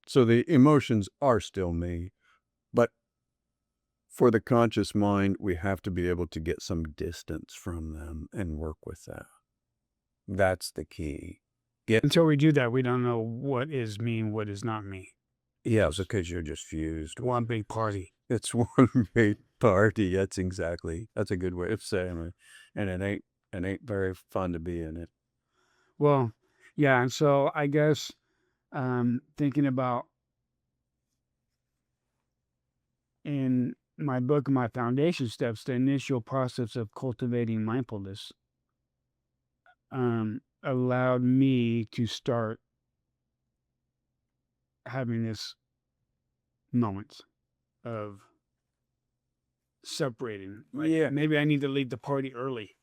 So the emotions are still me, but for the conscious mind, we have to be able to get some distance from them and work with that. That's the key. Until we do that, we don't know what is me and what is not me. Yeah, because you're just fused with One big party. it's one big party. That's a good way of saying it. And it ain't very fun to be in it. Well, yeah, and so I guess thinking about in my book, my foundation steps, the initial process of cultivating mindfulness allowed me to start having this moment of separating. Like Yeah, maybe I need to leave the party early.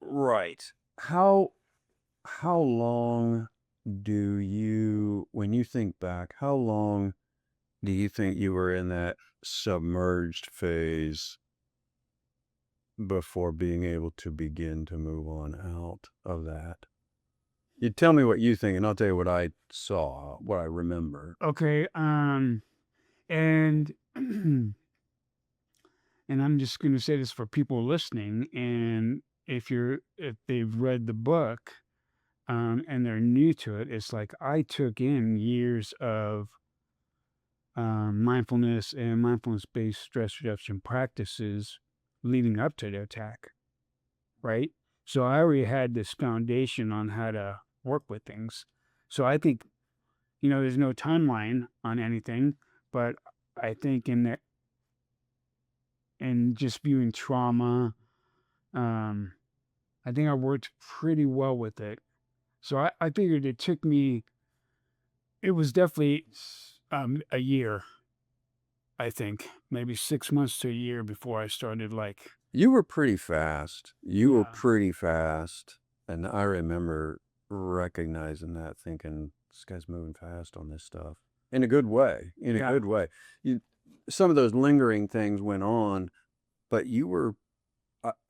right. How long when you think back, how long do you think you were in that submerged phase before being able to begin to move on out of that? You tell me what you think, and I'll tell you what I saw, what I remember. Okay, and and I'm just going to say this for people listening, and if they've read the book and they're new to it, it's like I took in years of mindfulness and mindfulness-based stress reduction practices leading up to the attack, right? So I already had this foundation on how to work with things. So I think, there's no timeline on anything, but I think in just viewing trauma, um, I think I worked pretty well with it. So I figured it was definitely a year, I think, maybe 6 months to a year before I started like, You were pretty fast. You were yeah, pretty fast. And I remember recognizing that, thinking, this guy's moving fast on this stuff in a good way. In a yeah, good way. You, some of those lingering things went on, but you were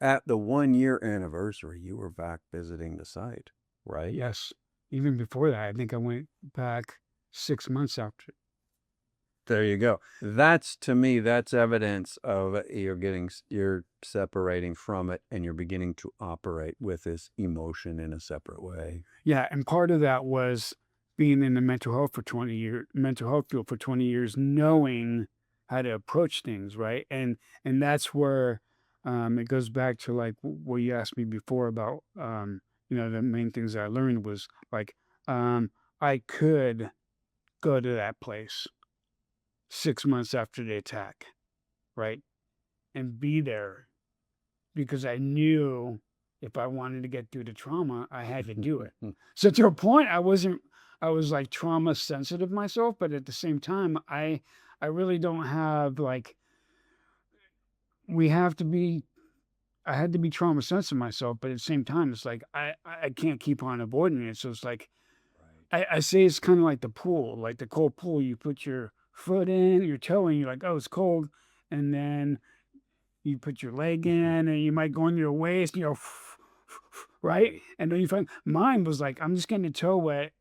at the 1 year anniversary, you were back visiting the site, right? yes. Even before that, I think I went back 6 months after. There you go. That's to me, that's evidence of you're separating from it and you're beginning to operate with this emotion in a separate way. Yeah, and part of that was being in the mental health field for 20 years, knowing how to approach things, right? And that's where it goes back to like what you asked me before about the main things I learned was like I could go to that place 6 months after the attack, right? And be there because I knew if I wanted to get through the trauma, I had to do it. So to a point, I was like trauma sensitive myself, but at the same time, I really don't have like, we have to be, I had to be trauma sensitive myself, but at the same time, it's like, I can't keep on avoiding it. So it's like, Right. I say it's kind of like the pool, like the cold pool. You put your foot in, your toe in, you're like, oh, it's cold. And then you put your leg in and you might go in your waist, right? Right. And then you find mine was like, I'm just getting the toe wet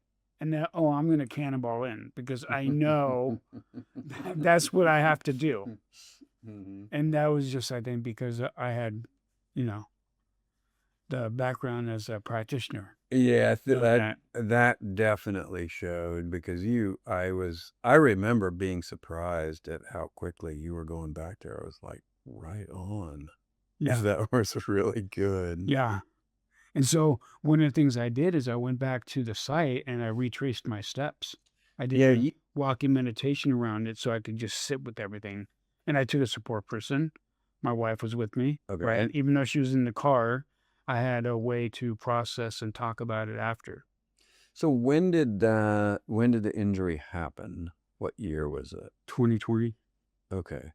and then, oh, I'm going to cannonball in because I know that's what I have to do. Mhm. And that was just, I think, because I had, you know, the background as a practitioner Yeah, doing that. that definitely showed because I remember being surprised at how quickly you were going back there. I was like, right on. Yeah. That was really good. Yeah. And so one of the things I did is I went back to the site and I retraced my steps. I did Yeah, a walking meditation around it so I could just sit with everything. And I took a support person. My wife was with me, okay. right? And Even though she was in the car, I had a way to process and talk about it after. so when did the injury happen? What year was it? 2020. Okay.